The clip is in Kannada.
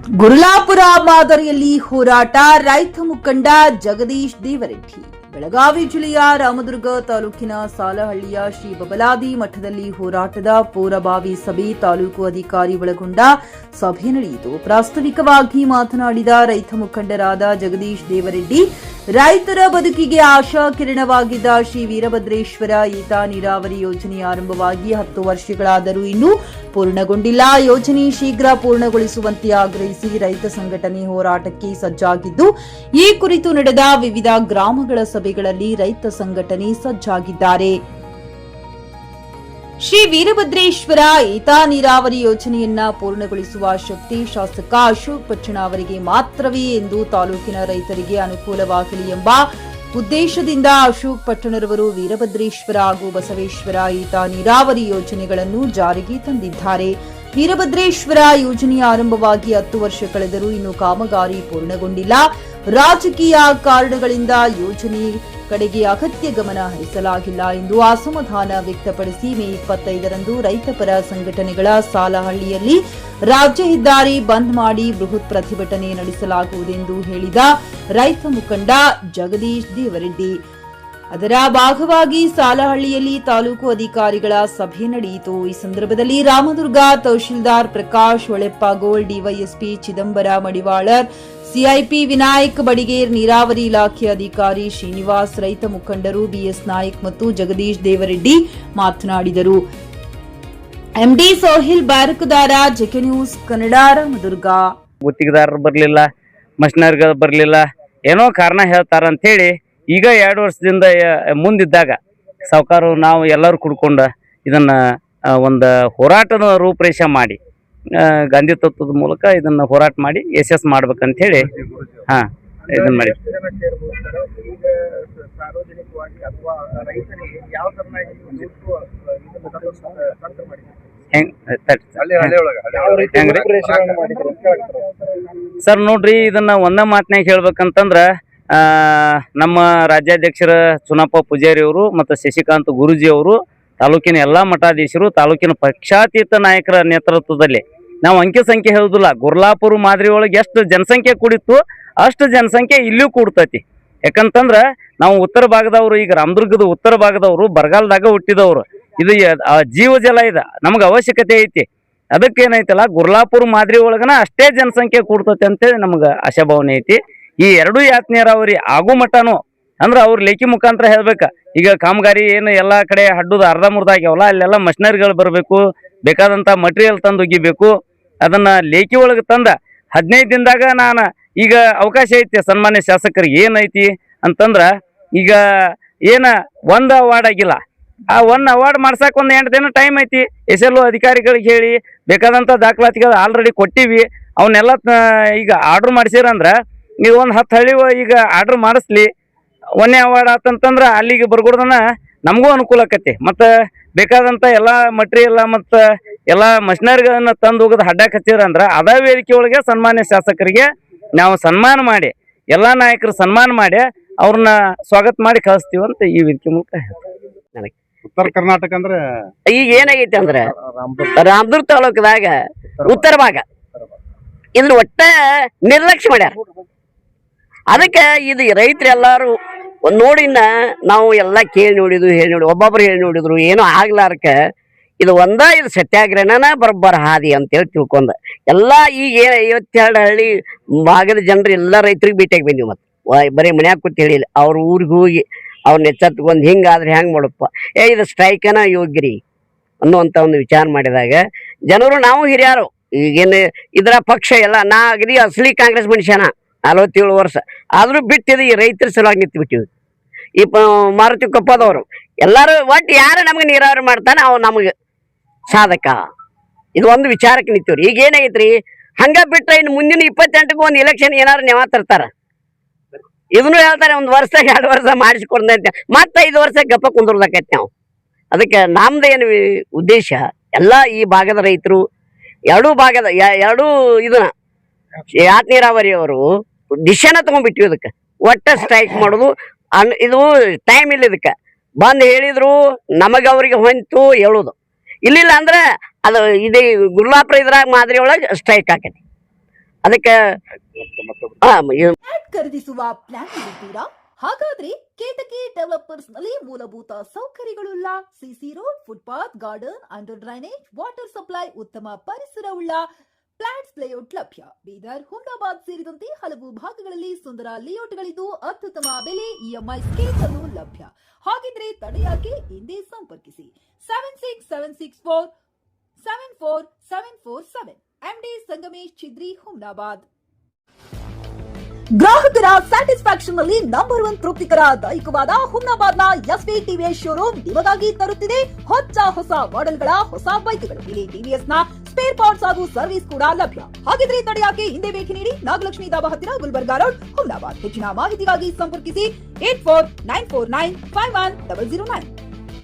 ಗುರುಲಾಪುರ ಮಾದರಿಯಲ್ಲಿ ಹೋರಾಟ ರೈತ ಮುಖಂಡ ಜಗದೀಶ್ ದೇವರೆಡ್ಡಿ. ಬೆಳಗಾವಿ ಜಿಲ್ಲೆಯ ರಾಮದುರ್ಗ ತಾಲೂಕಿನ ಸಾಲಹಳ್ಳಿಯ ಶ್ರೀ ಬಬಲಾದಿ ಮಠದಲ್ಲಿ ಹೋರಾಟದ ಪೂರ್ವಭಾವಿ ಸಭೆ ತಾಲೂಕು ಅಧಿಕಾರಿ ಒಳಗೊಂಡ ಸಭೆ ನಡೆಯಿತು. ಪ್ರಾಸ್ತಾವಿಕವಾಗಿ ಮಾತನಾಡಿದ ರೈತ ಮುಖಂಡರಾದ ಜಗದೀಶ್ ದೇವರೆಡ್ಡಿ, ರೈತರ ಬದುಕಿಗೆ ಆಶಾ ಕಿರಣವಾಗಿದ್ದ ಶ್ರೀ ವೀರಭದ್ರೇಶ್ವರ ಏತ ನೀರಾವರಿ ಯೋಜನೆ ಆರಂಭವಾಗಿ 10 ವರ್ಷಗಳಾದರೂ ಇನ್ನೂ ಪೂರ್ಣಗೊಂಡಿಲ್ಲ. ಯೋಜನೆ ಶೀಘ್ರ ಪೂರ್ಣಗೊಳಿಸುವಂತೆ ಆಗ್ರಹಿಸಿ ರೈತ ಸಂಘಟನೆ ಹೋರಾಟಕ್ಕೆ ಸಜ್ಜಾಗಿದ್ದು, ಈ ಕುರಿತು ನಡೆದ ವಿವಿಧ ಗ್ರಾಮಗಳ ಸಭೆಗಳಲ್ಲಿ ರೈತ ಸಂಘಟನೆ ಸಜ್ಜಾಗಿದ್ದಾರೆ. ಶ್ರೀ ವೀರಭದ್ರೇಶ್ವರ ಏತ ನೀರಾವರಿ ಯೋಜನೆಯನ್ನ ಪೂರ್ಣಗೊಳಿಸುವ ಶಕ್ತಿ ಶಾಸಕ ಅಶೋಕ್ ಪಟ್ಟಣ ಅವರಿಗೆ ಮಾತ್ರವೇ ಎಂದು ತಾಲೂಕಿನ ರೈತರಿಗೆ ಅನುಕೂಲವಾಗಲಿ ಎಂಬ ಉದ್ದೇಶದಿಂದ ಅಶೋಕ್ ಪಟ್ಟಣರವರು ವೀರಭದ್ರೇಶ್ವರ ಹಾಗೂ ಬಸವೇಶ್ವರ ಏತ ನೀರಾವರಿ ಯೋಜನೆಗಳನ್ನು ಜಾರಿಗೆ ತಂದಿದ್ದಾರೆ. ವೀರಭದ್ರೇಶ್ವರ ಯೋಜನೆಯ ಆರಂಭವಾಗಿ 10 ವರ್ಷ ಕಳೆದರೂ ಇನ್ನೂ ಕಾಮಗಾರಿ ಪೂರ್ಣಗೊಂಡಿಲ್ಲ. ರಾಜಕೀಯ ಕಾರಣಗಳಿಂದ ಯೋಜನೆ ಕಡೆಗೆ ಅಗತ್ಯ ಗಮನ ಹರಿಸಲಾಗಿಲ್ಲ ಎಂದು ಅಸಮಾಧಾನ ವ್ಯಕ್ತಪಡಿಸಿ ಮೇ 25ರಂದು ರೈತಪರ ಸಂಘಟನೆಗಳ ಸಾಲಹಳ್ಳಿಯಲ್ಲಿ ರಾಜ್ಯ ಹೆದ್ದಾರಿ ಬಂದ್ ಮಾಡಿ ಬೃಹತ್ ಪ್ರತಿಭಟನೆ ನಡೆಸಲಾಗುವುದೆಂದು ಹೇಳಿದ ರೈತ ಮುಖಂಡ ಜಗದೀಶ್ ದೇವರೆಡ್ಡಿ, ಅದರ ಭಾಗವಾಗಿ ಸಾಲಹಳ್ಳಿಯಲ್ಲಿ ತಾಲೂಕು ಅಧಿಕಾರಿಗಳ ಸಭೆ ನಡೆಯಿತು. ಈ ಸಂದರ್ಭದಲ್ಲಿ ರಾಮದುರ್ಗ ತಹಶೀಲ್ದಾರ್ ಪ್ರಕಾಶ್ ಹೊಳೆಪ್ಪಗೋಳ್, ಡಿವೈಎಸ್ಪಿ ಚಿದಂಬರ ಮಡಿವಾಳರ್, ಸಿಐಪಿ ವಿನಾಯಕ್ ಬಡಿಗೇರ್, ನೀರಾವರಿ ಇಲಾಖೆ ಅಧಿಕಾರಿ ಶ್ರೀನಿವಾಸ್, ರೈತ ಮುಖಂಡರು ಬಿಎಸ್ ನಾಯ್ಕ್ ಮತ್ತು ಜಗದೀಶ್ ದೇವರೆಡ್ಡಿ ಮಾತನಾಡಿದರು. MD Sohil Barakadar, JK news Kannada, Ramadurga. ಗುತ್ತಿಗೆದಾರರು ಬರಲಿಲ್ಲ, ಮಷಿನರಿಗಳು ಬರಲಿಲ್ಲ, ಏನೋ ಕಾರಣ ಹೇಳ್ತಾರ ಅಂತೇಳಿ ಈಗ 2 ವರ್ಷದಿಂದ ಮುಂದಿದ್ದಾಗ ಸಾವುಕಾರರು ನಾವು ಎಲ್ಲರೂ ಕುಡ್ಕೊಂಡು ಇದನ್ನ ಒಂದು ಹೋರಾಟದ ರೂಪರೇಷೆ ಮಾಡಿ ಗಾಂಧಿ ತತ್ವದ ಮೂಲಕ ಇದನ್ನ ಹೋರಾಟ ಮಾಡಿ ಯಶಸ್ಸು ಮಾಡ್ಬೇಕಂತ ಹೇಳಿ ಇದನ್ನ ಮಾಡಿ ಸರ್ ನೋಡ್ರಿ, ಇದನ್ನ ಒಂದ ಮಾತನಾಗ ಹೇಳ್ಬೇಕಂತಂದ್ರ ನಮ್ಮ ರಾಜ್ಯಾಧ್ಯಕ್ಷರ ಚುನಪ್ಪ ಪೂಜಾರಿ ಅವರು ಮತ್ತು ಶಶಿಕಾಂತ್ ಗುರೂಜಿ ಅವರು, ತಾಲೂಕಿನ ಎಲ್ಲಾ ಮಠಾಧೀಶರು, ತಾಲೂಕಿನ ಪಕ್ಷಾತೀತ ನಾಯಕರ ನೇತೃತ್ವದಲ್ಲಿ ನಾವು ಅಂಕಿ ಸಂಖ್ಯೆ ಹೇಳುದಿಲ್ಲ. ಗುರ್ಲಾಪುರ ಮಾದರಿ ಒಳಗೆ ಎಷ್ಟು ಜನಸಂಖ್ಯೆ ಕೂಡಿತ್ತು ಅಷ್ಟು ಜನಸಂಖ್ಯೆ ಇಲ್ಲೂ ಕೂಡ್ತೈತಿ. ಯಾಕಂತಂದ್ರ ನಾವು ಉತ್ತರ ಭಾಗದವರು, ಈಗ ರಾಮದುರ್ಗದ ಉತ್ತರ ಭಾಗದವರು ಬರಗಾಲದಾಗ ಹುಟ್ಟಿದವರು. ಇದು ಜೀವ ಜಲ ಇದೆ, ನಮ್ಗೆ ಅವಶ್ಯಕತೆ ಐತಿ. ಅದಕ್ಕೇನೈತಲ್ಲ, ಗುರ್ಲಾಪುರ ಮಾದರಿ ಒಳಗನ ಅಷ್ಟೇ ಜನಸಂಖ್ಯೆ ಕೂಡ್ತೈತಿ ಅಂತೇಳಿ ನಮ್ಗೆ ಆಶಾಭಾವನೆ ಐತಿ. ಈ 2 ಯಾತ್ ನೀರಾವರಿ ಆಗು ಮಟ್ಟನು ಅಂದ್ರೆ ಅವ್ರ ಲೇಖಿ ಮುಖಾಂತರ ಹೇಳ್ಬೇಕ. ಈಗ ಕಾಮಗಾರಿ ಏನು ಎಲ್ಲಾ ಕಡೆ ಹಡ್ಡುದು ಅರ್ಧಮುರ್ಧ ಆಗ್ಯಾವಲ್ಲ, ಅಲ್ಲೆಲ್ಲ ಮಷಿನರಿಗಳು ಬರಬೇಕು, ಬೇಕಾದಂತ ಮಟೀರಿಯಲ್ ತಂದು ಒಗಿಬೇಕು. ಅದನ್ನ ಲೇಖಿ ಒಳಗೆ ತಂದ 15 ದಿನದಾಗ ನಾನು ಈಗ ಅವಕಾಶ ಐತಿ ಸನ್ಮಾನ್ಯ ಶಾಸಕರಿಗೆ. ಏನೈತಿ ಅಂತಂದ್ರ ಈಗ ಏನ 1 ಅವಾರ್ಡ್ ಆಗಿಲ್ಲ, ಆ 1 ಅವಾರ್ಡ್ ಮಾಡ್ಸಕ್ 8 ದಿನ ಟೈಮ್ ಐತಿ. SLO ಅಧಿಕಾರಿಗಳಿಗೆ ಹೇಳಿ ಬೇಕಾದಂತ ದಾಖಲಾತಿಗಳು ಆಲ್ರೆಡಿ ಕೊಟ್ಟಿವಿ. ಅವನ್ನೆಲ್ಲ ಈಗ ಆರ್ಡರ್ ಮಾಡಿಸಿರಂದ್ರ ನೀವು ಒಂದು 10 ಹಳ್ಳಿ ಈಗ ಆರ್ಡರ್ ಮಾಡಿಸ್ಲಿ. 1ನೇ ಅವಾರ್ಡ್ ಆತಂತಂದ್ರ ಅಲ್ಲಿಗೆ ಬರ್ಕೊಡ್ದನ ನಮಗೂ ಅನುಕೂಲ ಆಕತಿ. ಮತ್ತು ಬೇಕಾದಂಥ ಎಲ್ಲ ಮಟೀರಿಯಲ್ ಮತ್ತು ಎಲ್ಲ ಮಷಿನರಿಗಳನ್ನ ತಂದು ಹೋಗೋದು ಹಡ್ಡಕ್ಕೆ ಹಚ್ಚಿರಂದ್ರೆ ಅದ ವೇದಿಕೆ ಒಳಗೆ ಸನ್ಮಾನ್ಯ ಶಾಸಕರಿಗೆ ನಾವು ಸನ್ಮಾನ ಮಾಡಿ, ಎಲ್ಲ ನಾಯಕರು ಸನ್ಮಾನ ಮಾಡಿ ಅವ್ರನ್ನ ಸ್ವಾಗತ ಮಾಡಿ ಕಳಿಸ್ತೀವಿ ಅಂತ ಈ ವೇದಿಕೆ ಮೂಲಕ ಹೇಳ್ತೀನಿ. ಉತ್ತರ ಕರ್ನಾಟಕ ಅಂದ್ರೆ ಈಗ ಏನಾಗೈತಿ ಅಂದ್ರೆ ರಾಮದುರ್ಗ ತಾಲೂಕದಾಗ ಉತ್ತರ ಭಾಗ ಇದನ್ನ ಒಟ್ಟ ನಿರ್ಲಕ್ಷ್ಯ ಮಾಡ್ಯಾರ. ಅದಕ್ಕೆ ಇದು ರೈತರು ಎಲ್ಲಾರು ನೋಡಿನ ನಾವು ಎಲ್ಲ ಕೇಳಿ ನೋಡಿದ್ವಿ, ಹೇಳಿ ನೋಡಿ, ಒಬ್ಬೊಬ್ರು ಹೇಳಿ ನೋಡಿದ್ರು, ಏನೋ ಆಗ್ಲಾರ್ಕ ಇದು ಇದು ಸತ್ಯಾಗ್ರಹನ ಬರೋಬ್ಬರ ಹಾದಿ ಅಂತೇಳಿ ತಿಳ್ಕೊಂಡ ಎಲ್ಲ ಈಗ 52 ಹಳ್ಳಿ ಭಾಗದ ಜನರು ಎಲ್ಲ ರೈತರಿಗೆ ಭೇಟಿಯಾಗಿ ಬಂದಿವಿ. ಮತ್ತೆ ಬರೀ ಮನ್ಯಾಗ ಕೂತ್ ಹೇಳಿಲ್ಲ, ಅವ್ರ ಊರಿಗೆ ಹೋಗಿ ಅವ್ರನ್ನ ಎಚ್ಚೆತ್ಕೊಂಡು ಹಿಂಗಾದ್ರೆ ಹೆಂಗೆ ಮಾಡಪ್ಪ, ಇದು ಸ್ಟ್ರೈಕನ ಯೋಗ್ಯರಿ ಅನ್ನುವಂಥ ಒಂದು ವಿಚಾರ ಮಾಡಿದಾಗ ಜನರು, ನಾವು ಹಿರಿಯರು ಈಗೇನು ಇದರ ಪಕ್ಷ ಎಲ್ಲ ನಾ ಅಗದಿ ಅಸಲಿ ಕಾಂಗ್ರೆಸ್ ಮನುಷ್ಯನ 47 ವರ್ಷ ಆದ್ರೂ ಬಿಟ್ಟಿದ್ದು ಈ ರೈತರ ಸಲುವಾಗಿ ನಿಂತು ಬಿಟ್ಟಿವಿ. ಈ ಮಾರುತಿ ಕೊಪ್ಪದವರು ಎಲ್ಲಾರು ಒಟ್ಟು ಯಾರು ನಮ್ಗೆ ನೀರಾವರಿ ಮಾಡ್ತಾನೆ ಅವ್ ನಮಗೆ ಸಾಧಕ. ಇದು ಒಂದು ವಿಚಾರಕ್ಕೆ ನಿಂತೀವ್ರಿ. ಈಗ ಏನಾಗೈತ್ರಿ, ಹಂಗ ಬಿಟ್ರೆ ಇನ್ನು ಮುಂದಿನ 28ಕ್ಕೆ ಒಂದು ಎಲೆಕ್ಷನ್ ಏನಾರು ನೆವ ತರ್ತಾರ. ಇದನ್ನು ಹೇಳ್ತಾರೆ, 1 ವರ್ಷ 2 ವರ್ಷ ಮಾಡಿಸ್ಕೊಡ್ದಂತೆ ಮತ್ತೆ 5 ವರ್ಷ ಗಪ್ಪ ಕುಂದ್ರದಾಕೈತಿ ನಾವು. ಅದಕ್ಕೆ ನಮ್ದೇನು ಉದ್ದೇಶ, ಎಲ್ಲ ಈ ಭಾಗದ ರೈತರು ಎರಡೂ ಭಾಗದ ಇದನ್ನ ಯಾತ್ ನೀರಾವರಿ ಅವರು ಡಿಸಿಷನ್ ತಗೊಂಡ್ಬಿಟ್ವಿ. ಇದಕ್ಕೆ ಒಟ್ಟ ಸ್ಟ್ರೈಕ್ ಮಾಡೋದು ಇದು ಟೈಮ್ ಇಲ್ಲ. ಇದಕ್ಕೆ ಬಂದು ಹೇಳಿದ್ರು ನಮಗೆ ಅವ್ರಿಗೆ ಹೊಂತು ಹೇಳುದು ಇಲ್ಲಿಲ್ಲ ಅಂದ್ರೆ ಅದು ಇದು ಗುರ್ಲಾಪುರ ಇದ್ರಾಗ ಮಾದರಿ ಒಳಗೆ ಸ್ಟ್ರೈಕ್ ಆಕೈತಿ. ಅದಕ್ಕೆ ಫ್ಲಾಟ್ ಖರೀದಿಸುವ ಪ್ಲಾನ್ ಇದ್ದೀರಾ? ಹಾಗಾದ್ರೆ ಕೇತಕಿ ಡೆವಲಪರ್ಸ್ ನಲ್ಲಿ ಮೂಲಭೂತ ಸೌಕರ್ಯಗಳುಳ್ಳ CC road, footpath, garden, under drainage, water supply, ಉತ್ತಮ ಪರಿಸರವುಳ್ಳ ಫ್ಲಾಟ್ಸ್ ಲೇಔಟ್ ಲಭ್ಯ. ಬೀದರ್, ಹುಮ್ನಾಬಾದ್ ಸೇರಿದಂತೆ ಹಲವು ಭಾಗಗಳಲ್ಲಿ ಸುಂದರ ಲೇಔಟ್ಗಳಿದ್ದು ಅತ್ಯುತ್ತಮ ಬೆಲೆ, ಇಎಂಐ ಸ್ಕೀಮ್ಸ್ ಅನ್ನು ಲಭ್ಯ. ಹಾಗಿದ್ರೆ ತಡೆಯಾಕೆ? ಹಿಂದೆ ಸಂಪರ್ಕಿಸಿ 7676474747 MD ಸಂಗಮೇಶ್ ಚಿದ್ರಿ, ಹುಮ್ನಾಬಾದ್. ಗ್ರಾಹಕರ ಸ್ಯಾಟಿಸ್ಫ್ಯಾಕ್ಷನ್ ನಲ್ಲಿ ನಂಬರ್ 1 ತೃಪ್ತಿಕರ ದೈಹಿಕವಾದ ಹುಮ್ನಾಬಾದ್ನ ಎಸ್ವಿ ಟಿವಿಎಸ್ ಶೋರೂಮ್ ನಿಮಗಾಗಿ ತರುತ್ತಿದೆ ಹೊಸ ಮಾಡೆಲ್ಗಳ ಹೊಸ ಬೈಕ್ಗಳು. ಇಲ್ಲಿ ಟಿವಿಎಸ್ ನ ಸ್ಪೇರ್ ಪಾರ್ಟ್ಸ್ ಹಾಗೂ ಸರ್ವಿಸ್ ಕೂಡ ಲಭ್ಯ. ಹಾಗಿದ್ರೆ ತಡೆಯಾಕೆ? ಹಿಂದೆ ಭೇಟಿ ನೀಡಿ ನಾಗಲಕ್ಷ್ಮಿ ದಾಬಾ ಹತ್ತಿರ, ಗುಲ್ಬರ್ಗಾ ರೋಡ್, ಹುಮ್ನಾಬಾದ್. ಹೆಚ್ಚಿನ ಮಾಹಿತಿಗಾಗಿ ಸಂಪರ್ಕಿಸಿ 8494951009.